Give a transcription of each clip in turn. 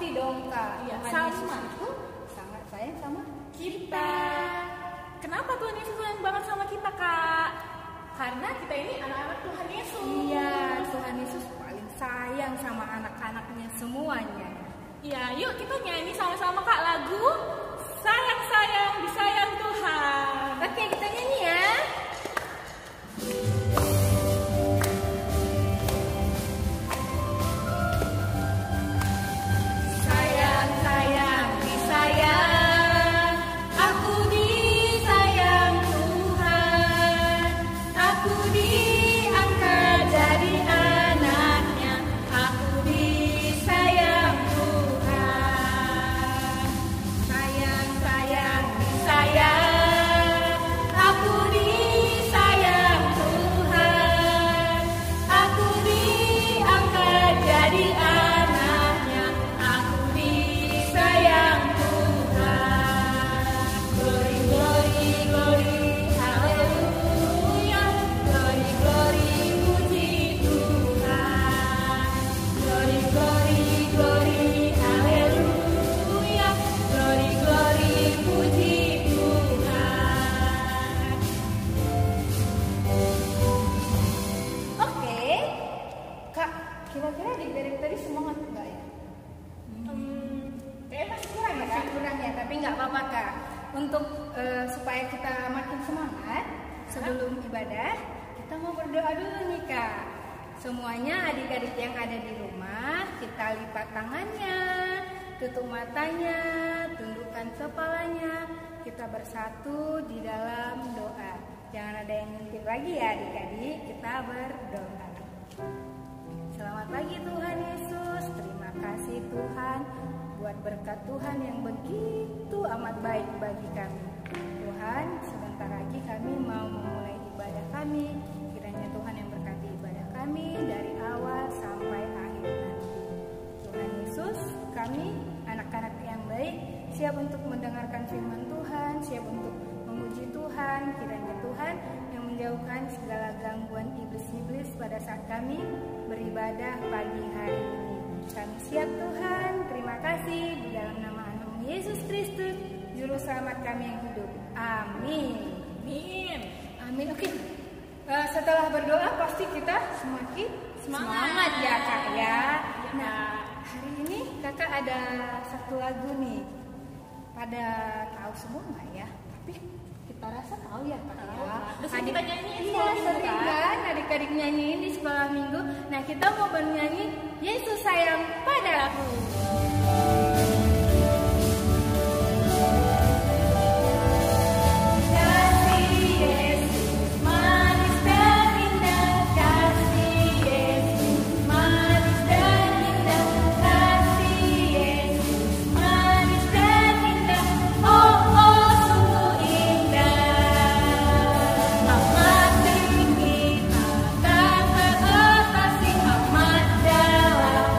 pasti dong Kak. Iya, Tuhan sama. Yesus itu sangat sayang sama Kita. Kenapa Tuhan Yesus sayang banget sama kita, Kak? Karena kita ini anak-anak Tuhan Yesus. Iya, Tuhan Yesus paling sayang sama anak-anaknya semuanya. Iya, yuk kita nyanyi sama-sama Kak lagu Sayang-sayang disayang Tuhan. Oke, kita nyanyi ya. Sayang-sayang disayang, aku disayang Tuhan. Aku diangkat jadi anaknya, aku disayang Tuhan. Sayang-sayang disayang, aku disayang Tuhan. Aku diangkat jadi anaknya, aku disayang Tuhan. Glory, glory, glory, haleluya. Glory, glory, puji Tuhan. Glory, glory, glory, haleluya. Glory, glory, puji Tuhan. Oke. Kak, kira-kira di lirik tadi semangat enggak ya? Kayaknya masih kurang ya, Kak? Masih kurang ya, tapi nggak apa-apa Kak. Untuk supaya kita makin semangat sebelum ibadah, kita mau berdoa dulu nih Kak. Semuanya adik-adik yang ada di rumah, kita lipat tangannya, tutup matanya, tundukkan kepalanya, kita bersatu di dalam doa. Jangan ada yang ngintip lagi ya adik-adik, kita berdoa. Selamat pagi Tuhan Yesus, terima kasih Tuhan buat berkat Tuhan yang begitu amat baik bagi kami. Tuhan, sebentar lagi kami mau memulai ibadah kami. Kiranya Tuhan yang berkati ibadah kami dari awal sampai akhir nanti. Tuhan Yesus, kami anak-anak yang baik, siap untuk mendengarkan firman Tuhan, siap untuk memuji Tuhan. Kiranya Tuhan yang menjauhkan segala gangguan iblis-iblis pada saat kami beribadah pagi hari ini. Kami siap Tuhan, terima kasih di dalam nama Anak Yesus Kristus, Juru Selamat kami yang hidup. Amin. Amin. Amin. Oke. Setelah berdoa pasti kita semakin semangat ya Kak ya. Nah, hari ini Kakak ada satu lagu nih. Pada tahu semua nggak ya? Tapi kita rasa tahu ya Kak ya. Terus kita nyanyiin Iya, sekolah minggu, sering Kak. kan adik-adik nyanyiin di sekolah minggu. Nah, kita mau bernyanyi Yesus sayang padaku. Kasih Yesus manis dan indah, kasih Yesus manis dan indah, kasih Yesus manis dan indah, oh oh sungguh indah. Amat tinggi akan teratasi, amat dalam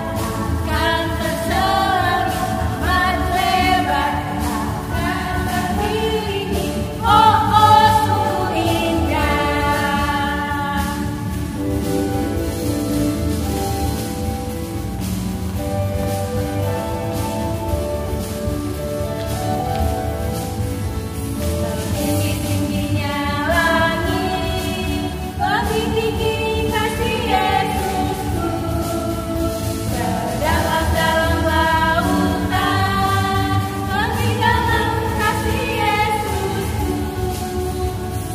akan terselami, amat lebar akan tertiringi, oh oh sungguh indah. Tinggi-tingginya langit, lebih tinggi kasih Yesusku. Sedalam-dalam lautan, lebih dalam kasih Yesusku.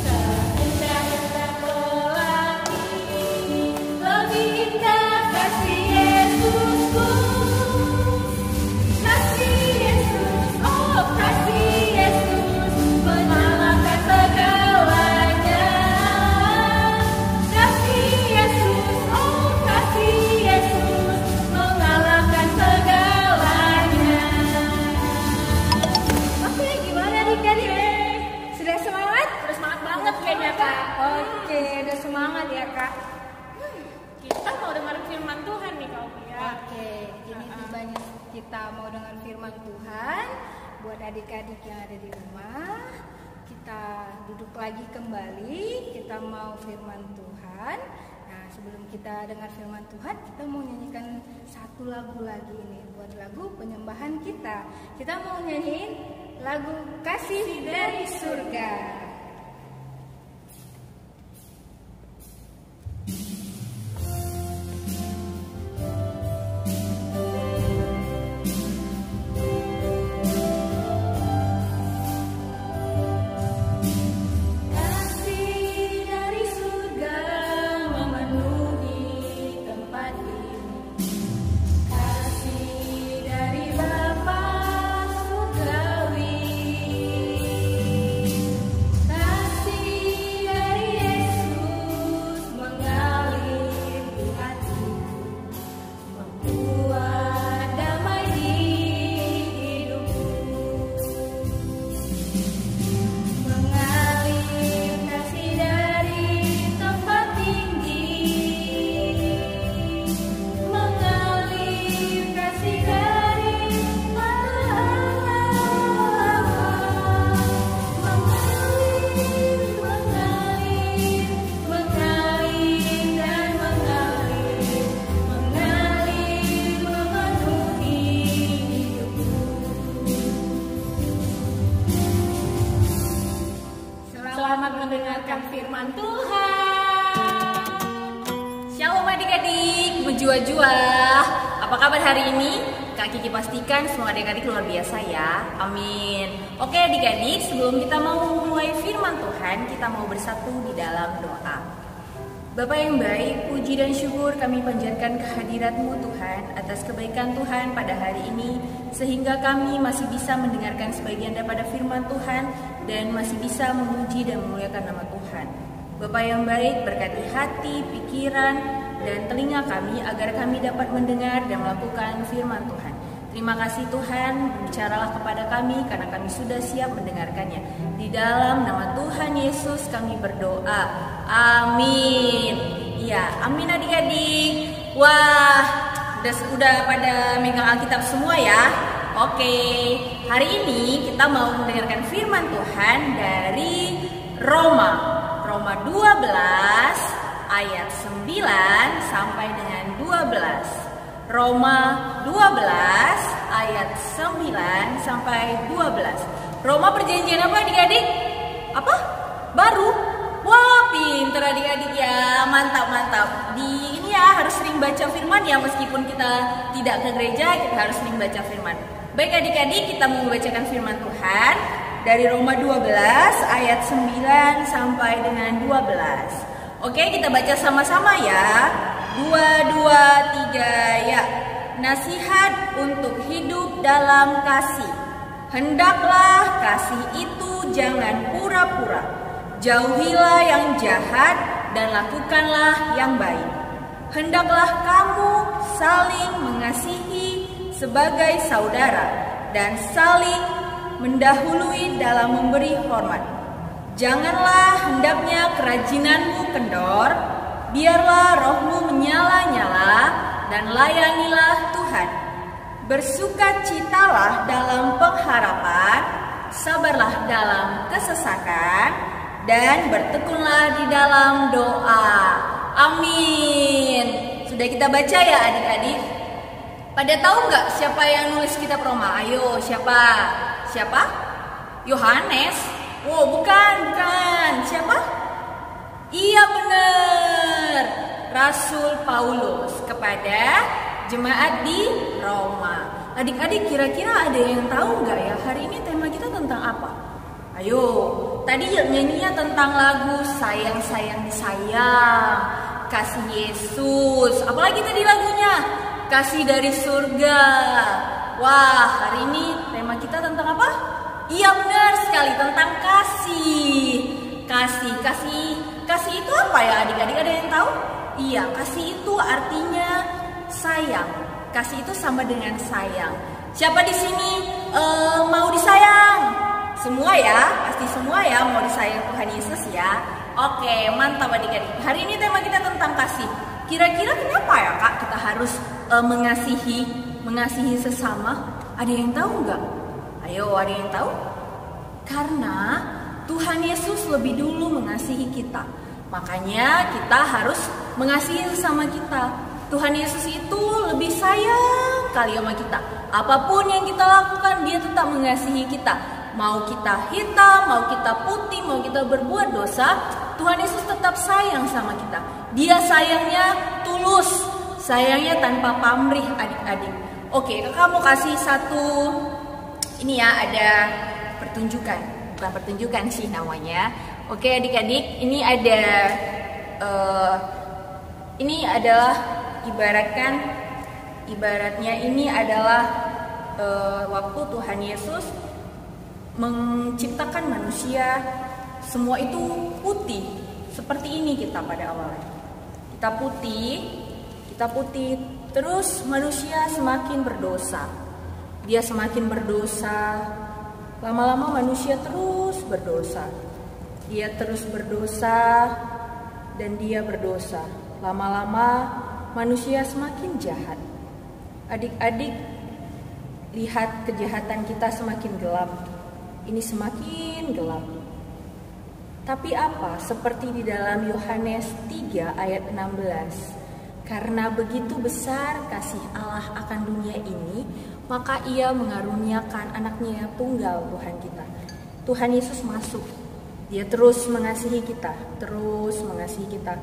Seindah-indah pelangi, lebih indah kasih Yesusku. Kasih Yesus, oh kasih Yesus, menyalakan segalanya. Kasih Yesus, oh kasih Yesus, mengalahkan segalanya. Oke, gimana adik-adik? Sudah semangat? Udah semangat banget kayaknya Kak. Oke, udah semangat ya Kak. Kita mau dengar firman Tuhan nih Kak ya. Oke, ini tibanya kita mau dengar firman Tuhan. Buat adik-adik yang ada di rumah, kita duduk lagi kembali. Kita mau firman Tuhan. Nah, sebelum kita dengar firman Tuhan, kita mau nyanyikan satu lagu lagi ini buat lagu penyembahan kita. Kita mau nyanyiin lagu Kasih dari Surga. Mendengarkan firman Tuhan. Shalom adik-adik, menjua-jua. Apa kabar hari ini? Kak Kiki pastikan semua adik-adik luar biasa ya. Amin. Oke adik-adik, sebelum kita mau mulai firman Tuhan, kita mau bersatu di dalam doa. Bapa yang baik, puji dan syukur kami panjatkan kehadirat-Mu Tuhan atas kebaikan Tuhan pada hari ini, sehingga kami masih bisa mendengarkan sebagian daripada firman Tuhan dan masih bisa memuji dan memuliakan nama Tuhan. Bapa yang baik, berkati hati, pikiran, dan telinga kami agar kami dapat mendengar dan melakukan firman Tuhan. Terima kasih Tuhan, bicaralah kepada kami karena kami sudah siap mendengarkannya. Di dalam nama Tuhan Yesus kami berdoa. Amin. Iya, amin adik-adik. Wah, udah pada megang Alkitab semua ya. Oke, hari ini kita mau mendengarkan firman Tuhan dari Roma 12 ayat 9 sampai dengan 12. Roma 12 ayat 9 sampai 12. Roma perjanjian apa adik-adik? Apa? Baru? Wah, pinter adik-adik ya. Mantap. Ini ya harus sering baca firman ya, meskipun kita tidak ke gereja, kita harus sering baca firman. Baik adik-adik, kita mau membacakan firman Tuhan dari Roma 12 ayat 9 sampai dengan 12. Oke, kita baca sama-sama ya. 2, 2, 3 ya. Nasihat untuk hidup dalam kasih. Hendaklah kasih itu jangan pura-pura. Jauhilah yang jahat dan lakukanlah yang baik. Hendaklah kamu saling mengasihi sebagai saudara dan saling mendahului dalam memberi hormat. Janganlah hendaknya kerajinanmu kendor, biarlah rohmu menyala-nyala dan layanilah Tuhan. Bersukacitalah dalam pengharapan, sabarlah dalam kesesakan, dan bertekunlah di dalam doa. Amin. Sudah kita baca ya adik-adik? Pada tahu nggak siapa yang nulis kitab Roma? Ayo, siapa? Yohanes? Oh, bukan. Siapa? Iya benar, Rasul Paulus kepada jemaat di Roma. Adik-adik kira-kira ada yang tahu nggak ya hari ini tema kita tentang apa? Ayo, tadi nyanyinya tentang lagu sayang disayang, kasih Yesus. Apalagi tadi lagunya kasih dari surga. Wah, hari ini tema kita tentang apa? Iya benar sekali, tentang kasih. Kasih itu apa ya adik-adik, ada yang tahu? Iya, kasih itu artinya sayang. Kasih itu sama dengan sayang. Siapa di sini mau disayang? Semua ya, pasti semua ya mau disayang Tuhan Yesus ya. Oke, mantap adik-adik. Hari ini tema kita tentang kasih. Kira-kira kenapa ya Kak kita harus mengasihi sesama? Ada yang tahu nggak? Ayo, ada yang tahu? Karena Tuhan Yesus lebih dulu mengasihi kita. Makanya kita harus mengasihi sesama kita. Tuhan Yesus itu lebih sayang kali sama kita. Apapun yang kita lakukan, dia tetap mengasihi kita. Mau kita hitam, mau kita putih, mau kita berbuat dosa, Tuhan Yesus tetap sayang sama kita. Dia sayangnya tulus, sayangnya tanpa pamrih adik-adik. Oke, kakak mau kasih satu, ini ya, ada pertunjukan. Bukan pertunjukan sih namanya. Oke adik-adik, ini ada, ini adalah ibaratnya ini adalah waktu Tuhan Yesus menciptakan manusia, semua itu putih. Seperti ini kita pada awalnya. Kita putih, terus manusia semakin berdosa. Dia semakin berdosa. Lama-lama manusia terus berdosa. Dia terus berdosa dan dia berdosa. Lama-lama manusia semakin jahat. Adik-adik, lihat kejahatan kita semakin gelap. Ini semakin gelap. Tapi apa? Seperti di dalam Yohanes 3 ayat 16. Karena begitu besar kasih Allah akan dunia ini, maka ia mengaruniakan anaknya yang tunggal, Tuhan kita. Tuhan Yesus masuk. Dia terus mengasihi kita, terus mengasihi kita.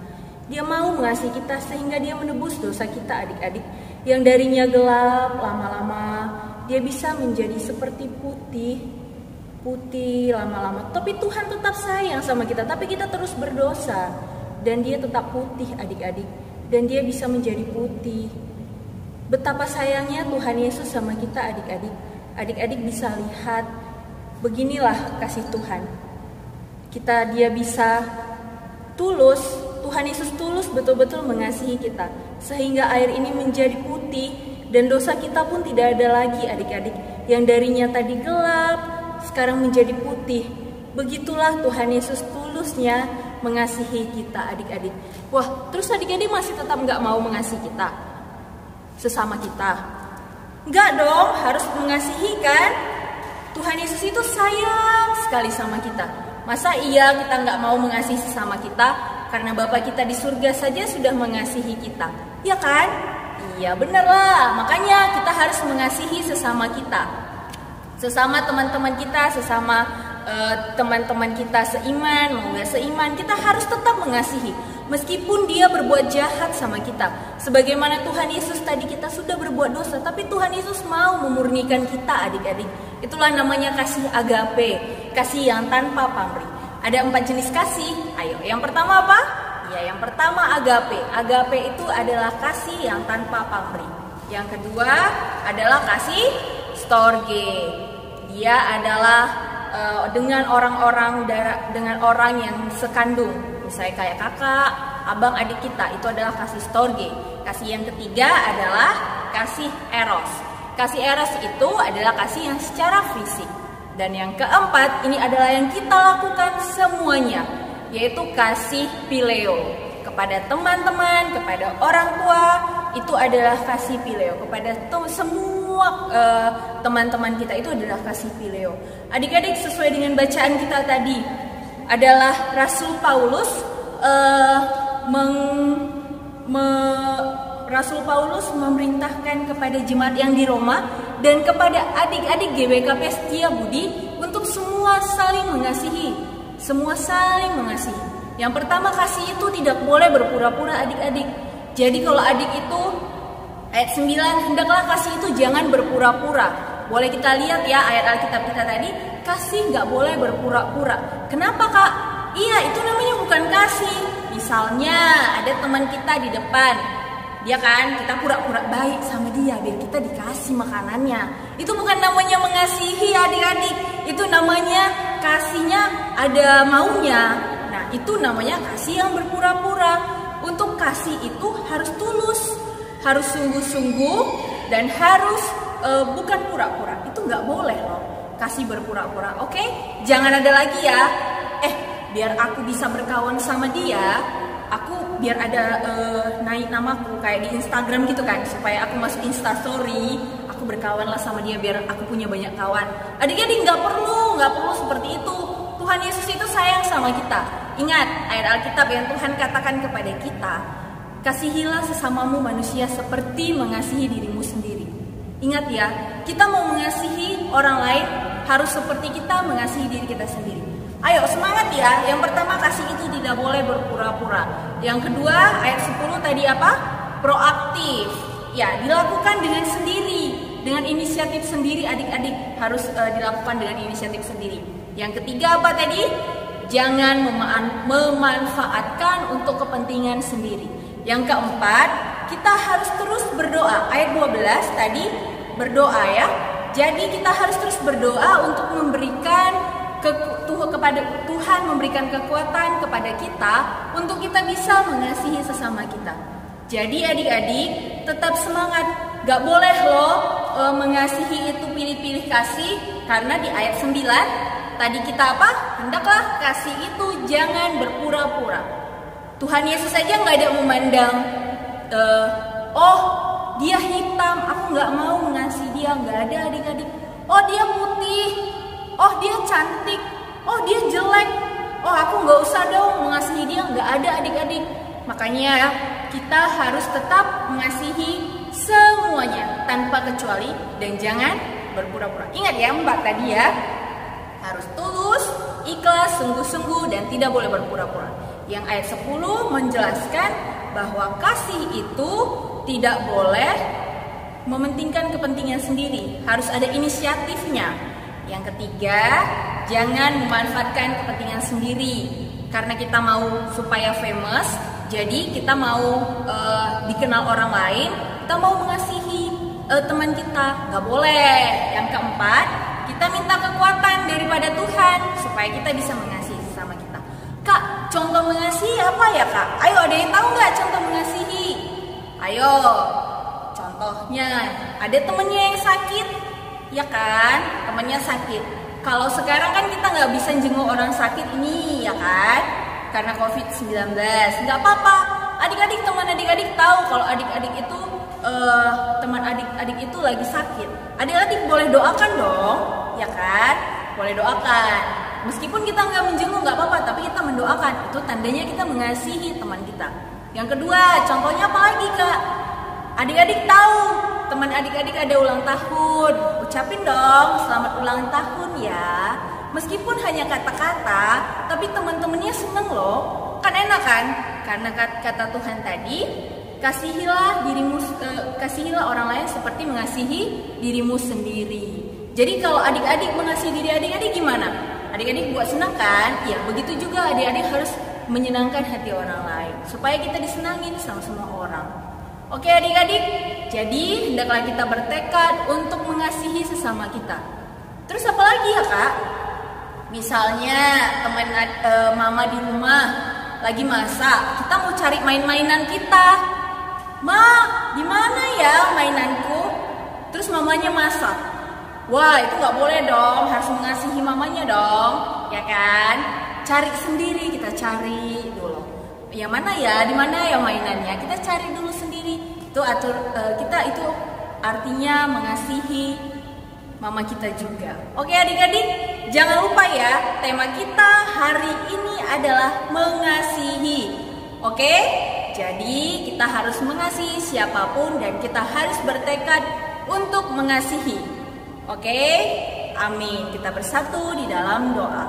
Dia mau mengasihi kita sehingga dia menebus dosa kita adik-adik. Yang darinya gelap, lama-lama dia bisa menjadi seperti putih lama-lama. Tapi Tuhan tetap sayang sama kita, tapi kita terus berdosa. Dan dia tetap putih adik-adik. Dan dia bisa menjadi putih. Betapa sayangnya Tuhan Yesus sama kita adik-adik. Adik-adik bisa lihat, beginilah kasih Tuhan. Dia bisa tulus, Tuhan Yesus tulus betul-betul mengasihi kita. Sehingga air ini menjadi putih dan dosa kita pun tidak ada lagi adik-adik. Yang darinya tadi gelap, sekarang menjadi putih. Begitulah Tuhan Yesus tulusnya mengasihi kita adik-adik. Wah, terus adik-adik masih tetap nggak mau mengasihi kita? Sesama kita? Enggak dong, harus mengasihi kan? Tuhan Yesus itu sayang sekali sama kita. Masa iya kita nggak mau mengasihi sesama kita? Karena Bapa kita di surga saja sudah mengasihi kita. Ya kan? Iya bener lah. Makanya kita harus mengasihi sesama kita. Sesama teman-teman kita, sesama teman-teman kita seiman, mau nggak seiman, kita harus tetap mengasihi. Meskipun dia berbuat jahat sama kita. Sebagaimana Tuhan Yesus tadi kita sudah berbuat dosa, tapi Tuhan Yesus mau memurnikan kita adik-adik. Itulah namanya kasih agape, kasih yang tanpa pamrih. Ada 4 jenis kasih. Ayo, yang pertama apa? Ya, yang pertama agape. Agape itu adalah kasih yang tanpa pamrih. Yang kedua adalah kasih storge. Dia adalah dengan orang yang sekandung, misalnya kayak kakak, abang, adik kita, itu adalah kasih storge. Kasih yang ketiga adalah kasih eros. Kasih eros itu adalah kasih yang secara fisik. Dan yang keempat, ini adalah yang kita lakukan semuanya, yaitu kasih phileo. Kepada teman-teman, kepada orang tua, itu adalah kasih phileo. Kepada semua teman-teman kita itu adalah kasih phileo. Adik-adik, sesuai dengan bacaan kita tadi, adalah Rasul Paulus Rasul Paulus memerintahkan kepada jemaat yang di Roma dan kepada adik-adik GBKP Setia Budi untuk semua saling mengasihi. Semua saling mengasihi. Yang pertama, kasih itu tidak boleh berpura-pura adik-adik. Jadi kalau adik itu ayat 9, hendaklah kasih itu jangan berpura-pura. Boleh kita lihat ya ayat Alkitab kita tadi, kasih nggak boleh berpura-pura. Kenapa kak? Iya, itu namanya bukan kasih. Misalnya ada teman kita di depan, dia kan, kita pura-pura baik sama dia biar kita dikasih makanannya. Itu bukan namanya mengasihi adik-adik. Itu namanya kasihnya ada maunya. Nah, itu namanya kasih yang berpura-pura. Untuk kasih itu harus tulus, harus sungguh-sungguh, dan harus bukan pura-pura. Itu nggak boleh loh, kasih berpura-pura. Oke? Jangan ada lagi ya. Biar aku bisa berkawan sama dia, aku biar ada naik namaku kayak di Instagram gitu kan, supaya aku masuk Instastory, aku berkawan lah sama dia biar aku punya banyak kawan. Adik-adik nggak perlu seperti itu. Tuhan Yesus itu sayang sama kita. Ingat ayat Alkitab yang Tuhan katakan kepada kita, kasihilah sesamamu manusia seperti mengasihi dirimu sendiri. Ingat ya, kita mau mengasihi orang lain harus seperti kita mengasihi diri kita sendiri. Ayo semangat ya. Yang pertama, kasih itu tidak boleh berpura-pura. Yang kedua, ayat 10 tadi apa? Proaktif. Ya, dilakukan dengan sendiri, dengan inisiatif sendiri. Adik-adik harus dilakukan dengan inisiatif sendiri. Yang ketiga apa tadi? Jangan memanfaatkan untuk kepentingan sendiri. Yang keempat, kita harus terus berdoa. Ayat 12 tadi berdoa ya. Jadi kita harus terus berdoa untuk memberikan kepada Tuhan, memberikan kekuatan kepada kita untuk kita bisa mengasihi sesama kita. Jadi adik-adik tetap semangat. Gak boleh loh mengasihi itu pilih-pilih kasih, karena di ayat 9 tadi kita apa? Hendaklah kasih itu jangan berpura-pura. Tuhan Yesus saja gak ada memandang oh dia hitam, aku gak mau mengasihi dia. Gak ada adik-adik. Oh dia putih, oh dia cantik, oh dia jelek, oh aku gak usah dong mengasihi dia. Gak ada adik-adik. Makanya kita harus tetap mengasihi semuanya tanpa kecuali dan jangan berpura-pura. Ingat ya Mbak tadi ya, harus tulus, ikhlas, sungguh-sungguh dan tidak boleh berpura-pura. Yang ayat 10 menjelaskan bahwa kasih itu tidak boleh mementingkan kepentingan sendiri, harus ada inisiatifnya. Yang ketiga, jangan memanfaatkan kepentingan sendiri. Karena kita mau supaya famous, jadi kita mau dikenal orang lain, kita mau mengasihi teman kita, nggak boleh. Yang keempat, kita minta kekuatan daripada Tuhan supaya kita bisa mengasihi sesama kita. Kak, contoh mengasihi apa ya Kak? Ayo, ada yang tahu nggak contoh mengasihi? Ayo, contohnya ada temennya yang sakit, ya kan? Temennya sakit. Kalau sekarang kan kita nggak bisa jenguk orang sakit ini, ya kan? Karena COVID-19. Nggak apa-apa. Adik-adik, teman adik-adik tahu kalau adik-adik itu teman adik-adik itu lagi sakit. Adik-adik boleh doakan dong, ya kan? Boleh doakan. Meskipun kita nggak menjenguk nggak apa-apa, tapi kita mendoakan. Itu tandanya kita mengasihi teman kita. Yang kedua, contohnya apa lagi Kak? Adik-adik tahu teman adik-adik ada ulang tahun, ucapin dong selamat ulang tahun ya. Meskipun hanya kata-kata, tapi teman-temannya seneng loh. Kan enak kan? Karena kata Tuhan tadi, kasihilah orang lain seperti mengasihi dirimu sendiri. Jadi kalau adik-adik mengasihi diri adik-adik gimana? Adik-adik buat senang kan? Ya begitu juga adik-adik harus menyenangkan hati orang lain supaya kita disenangin sama semua orang. Oke adik-adik, jadi hendaklah kita bertekad untuk mengasihi sesama kita. Terus apa lagi ya Kak? Misalnya teman mama di rumah lagi masak, kita mau cari main-mainan kita. Ma, di mana ya mainanku? Terus mamanya masak. Wah, itu nggak boleh dong, harus mengasihi mamanya dong, ya kan? Cari sendiri, kita cari dulu. Yang mana ya, di mana ya mainannya? Kita cari dulu sendiri. Itu kita itu artinya mengasihi mama kita juga. Oke adik-adik, jangan lupa ya, tema kita hari ini adalah mengasihi. Oke? Jadi kita harus mengasihi siapapun dan kita harus bertekad untuk mengasihi. Oke? Amin. Kita bersatu di dalam doa.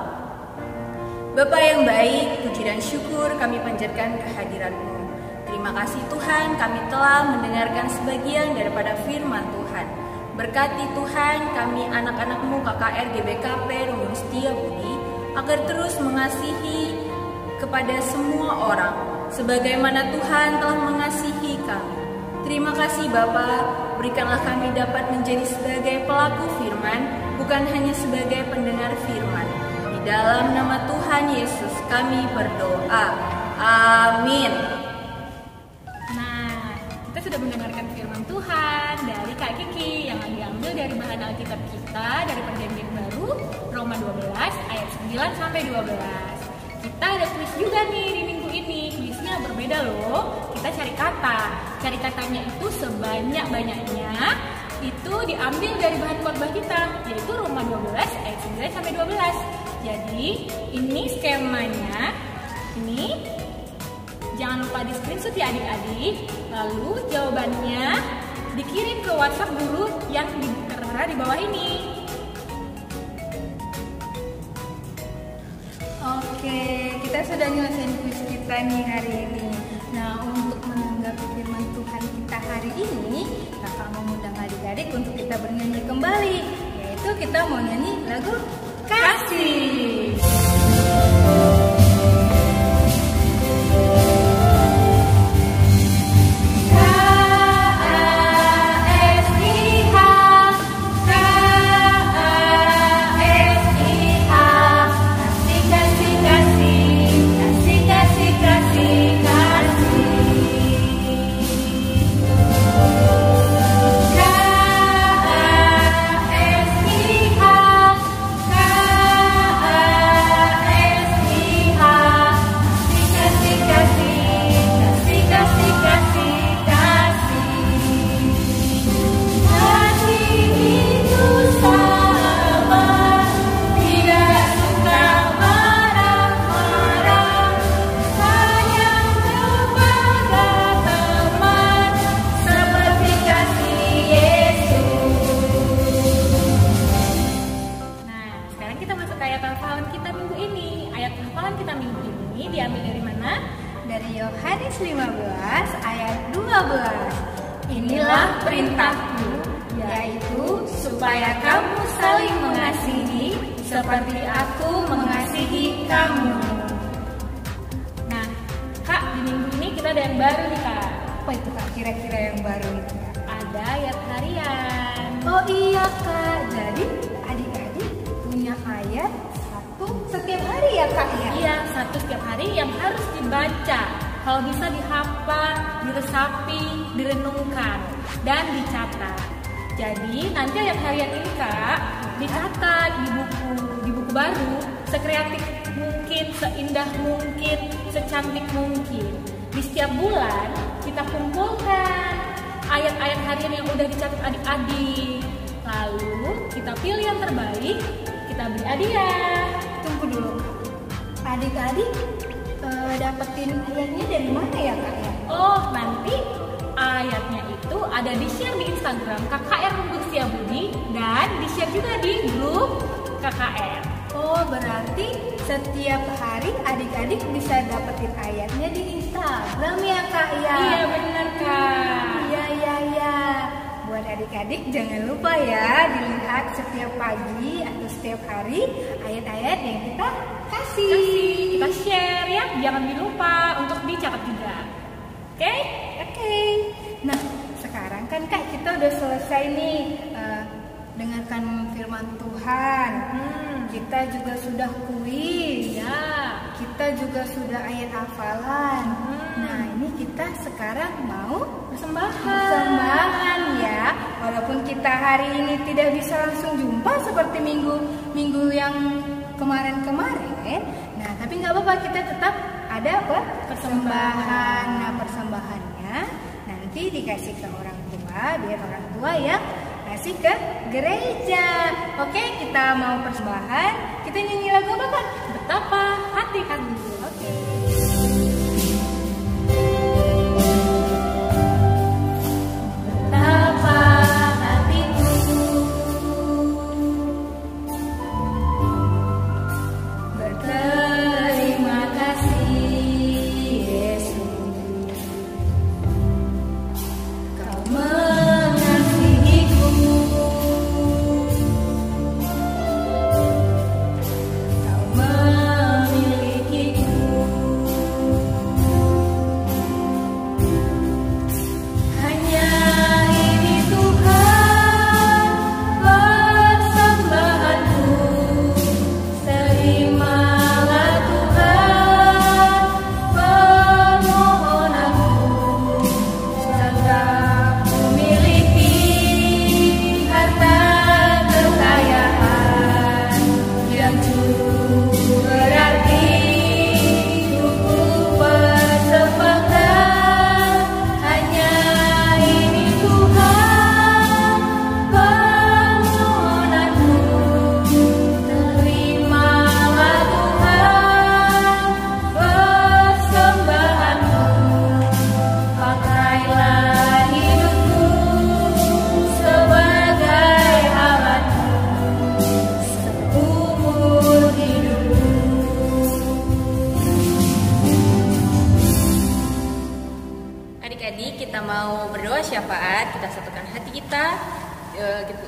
Bapa yang baik, puji dan syukur kami panjatkan kehadiran-Mu. Terima kasih Tuhan, kami telah mendengarkan sebagian daripada firman Tuhan. Berkati Tuhan kami anak-anak-Mu KKR GBKP Rumpun Setiabudi agar terus mengasihi kepada semua orang sebagaimana Tuhan telah mengasihi kami. Terima kasih Bapa, berikanlah kami dapat menjadi sebagai pelaku firman, bukan hanya sebagai pendengar firman. Di dalam nama Tuhan Yesus kami berdoa. Amin. Nah, kita sudah mendengarkan firman Tuhan dari Kak Kiki yang diambil dari bahan Alkitab kita dari Perjanjian Baru Roma 12 ayat 9 sampai 12. Kita ada kuis juga nih di minggu ini. Kuisnya berbeda loh. Kita cari kata. Cari katanya itu sebanyak-banyaknya itu diambil dari bahan khotbah kita, yaitu Roma 12 ayat 9 sampai 12. Jadi, ini skemanya. Ini Jangan lupa di screenshot ya adik-adik. Lalu jawabannya dikirim ke WhatsApp guru yang tertera di bawah ini. Oke, kita sudah nyelesain kuis kita nih hari ini. Nah, untuk menanggapi firman Tuhan kita hari ini, kakak mau mengundang adik-adik untuk kita bernyanyi kembali. Yaitu kita mau nyanyi lagu Kasih. Diambil dari mana? Dari Yohanes 15 ayat 12. Inilah perintahku, yaitu supaya kamu saling mengasihi seperti aku mengasihi kamu. Nah, Kak, di minggu ini kita ada yang baru nih, Kak. Apa itu Kak kira-kira yang baru itu? Ada ayat harian. Oh iya Kak, jadi adik-adik punya ayat setiap hari ya Kak ya? Iya, satu setiap hari yang harus dibaca. Kalau bisa dihafal, diresapi, direnungkan, dan dicatat. Jadi nanti ayat harian ini Kak dicatat di buku baru, sekreatif mungkin, seindah mungkin, secantik mungkin. Di setiap bulan kita kumpulkan ayat-ayat harian yang udah dicatat adik-adik. Lalu kita pilih yang terbaik, kita beri hadiah. Tunggu dulu Kak, adik-adik dapetin ayatnya dari mana ya Kak ya? Oh, nanti ayatnya itu ada di share di Instagram KKR Lembut Setiabudi dan di share juga di grup KKR. Oh, berarti setiap hari adik-adik bisa dapetin ayatnya di Instagram ya Kak ya? Iya benar Kak. Iya. Buat adik-adik jangan lupa ya dilihat setiap pagi atau setiap hari ayat-ayat yang kita kasih. Kita share ya, jangan dilupa untuk dicatat juga. Oke? Oke. Nah, sekarang kan Kak kita udah selesai nih dengarkan firman Tuhan. Kita juga sudah kuis. Ya. Kita juga sudah ayat hafalan. Nah, ini kita sekarang mau persembahan ya. Walaupun kita hari ini tidak bisa langsung jumpa seperti minggu yang kemarin-kemarin. Nah, tapi nggak apa-apa, kita tetap ada apa? Persembahan. Nah, persembahannya nanti dikasih ke orang tua, biar orang tua yang kasih ke gereja. Oke, kita mau persembahan. Kita nyanyi lagu apa Kak? Betapa hati-hati. Oke. Betapa hatiku berterima kasih Yesus, Kau mengasihiku, Kau memilikiku.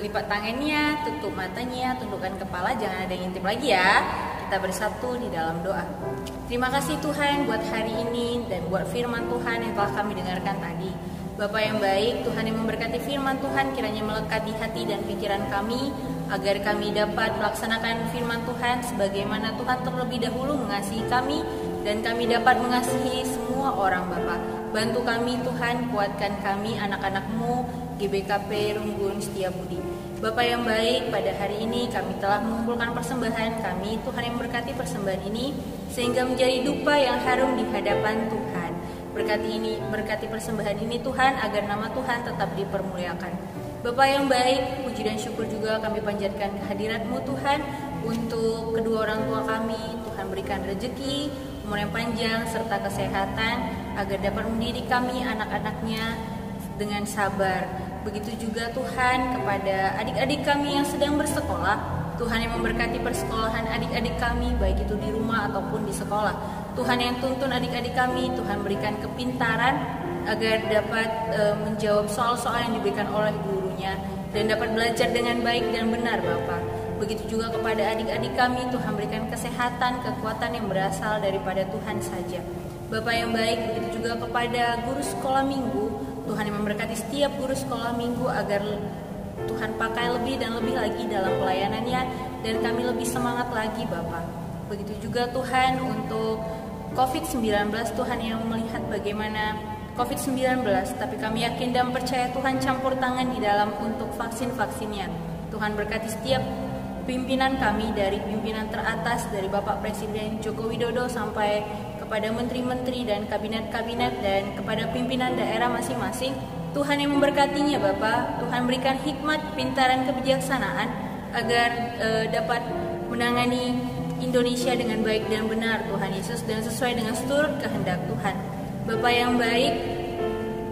lipat tangannya, tutup matanya, tundukkan kepala, jangan ada yang ngintip lagi ya. Kita bersatu di dalam doa. Terima kasih Tuhan buat hari ini dan buat firman Tuhan yang telah kami dengarkan tadi. Bapa yang baik, Tuhan yang memberkati firman Tuhan kiranya melekat di hati dan pikiran kami, agar kami dapat melaksanakan firman Tuhan sebagaimana Tuhan terlebih dahulu mengasihi kami, dan kami dapat mengasihi semua orang Bapa. Bantu kami Tuhan, kuatkan kami anak-anak-Mu GBKP Runggun Setiabudi. Bapa yang baik, pada hari ini kami telah mengumpulkan persembahan kami. Tuhan yang berkati persembahan ini sehingga menjadi dupa yang harum di hadapan Tuhan. Berkati persembahan ini Tuhan, agar nama Tuhan tetap dipermuliakan. Bapa yang baik, puji dan syukur juga kami panjatkan kehadirat-Mu Tuhan untuk kedua orang tua kami. Tuhan berikan rezeki, umur yang panjang serta kesehatan, agar dapat mendidik kami anak-anaknya dengan sabar. Begitu juga Tuhan kepada adik-adik kami yang sedang bersekolah. Tuhan yang memberkati persekolahan adik-adik kami, baik itu di rumah ataupun di sekolah. Tuhan yang tuntun adik-adik kami, Tuhan berikan kepintaran agar dapat menjawab soal-soal yang diberikan oleh gurunya dan dapat belajar dengan baik dan benar Bapak. Begitu juga kepada adik-adik kami, Tuhan berikan kesehatan, kekuatan yang berasal daripada Tuhan saja. Bapak yang baik, begitu juga kepada guru sekolah minggu, Tuhan yang memberkati setiap guru sekolah minggu agar Tuhan pakai lebih dan lebih lagi dalam pelayanannya, dan kami lebih semangat lagi Bapak. Begitu juga Tuhan untuk COVID-19, Tuhan yang melihat bagaimana COVID-19, tapi kami yakin dan percaya Tuhan campur tangan di dalam untuk vaksin-vaksinnya. Tuhan berkati setiap pimpinan kami, dari pimpinan teratas, dari Bapak Presiden Joko Widodo sampai kepada menteri-menteri dan kabinet-kabinet, dan kepada pimpinan daerah masing-masing. Tuhan yang memberkatinya Bapak. Tuhan berikan hikmat, pintaran, kebijaksanaan agar dapat menangani Indonesia dengan baik dan benar Tuhan Yesus, dan sesuai dengan seluruh kehendak Tuhan. Bapak yang baik,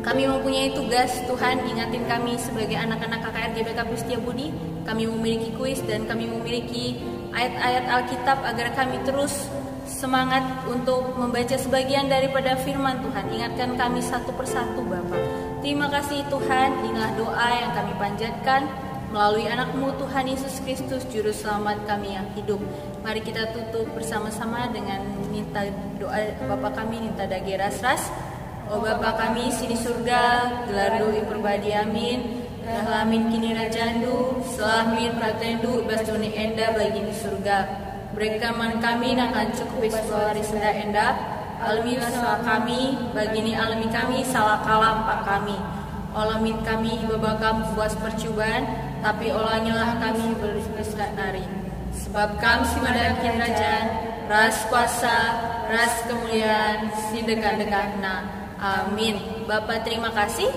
kami mempunyai tugas. Tuhan ingatin kami sebagai anak-anak KKR GBKP Setiabudi. Kami memiliki kuis dan kami memiliki ayat-ayat Alkitab agar kami terus semangat untuk membaca sebagian daripada firman Tuhan. Ingatkan kami satu persatu Bapak. Terima kasih Tuhan, inilah doa yang kami panjatkan melalui anak-Mu Tuhan Yesus Kristus, Juru Selamat kami yang hidup. Mari kita tutup bersama-sama dengan minta doa Bapa kami, Ninta Dage Ras-Ras. O Bapa kami si di surga, gelar doi perbadi amin. Rahlamin kini rajandu, selamin pratendu, ibas doni enda bagi di surga. Berekaman kami akan cukup iswari senda enda. Alami salah kami, bagini alami kami, salah kalam pak kami. Olamin kami ibaba kamu buas percobaan, tapi olangilah kami berisrat nari. Sebab kami si madakin kerajaan, ras kuasa, ras kemuliaan, si dekat-dekatna. Amin. Bapak terima kasih.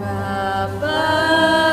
Bapak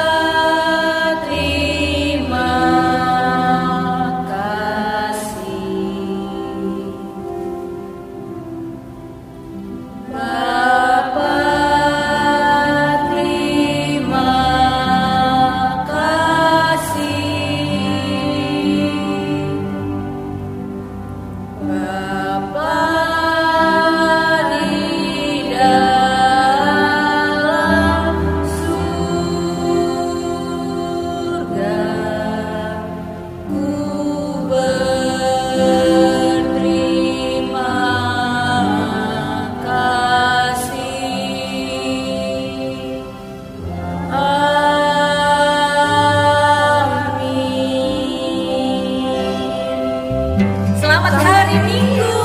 Selamat hari Minggu.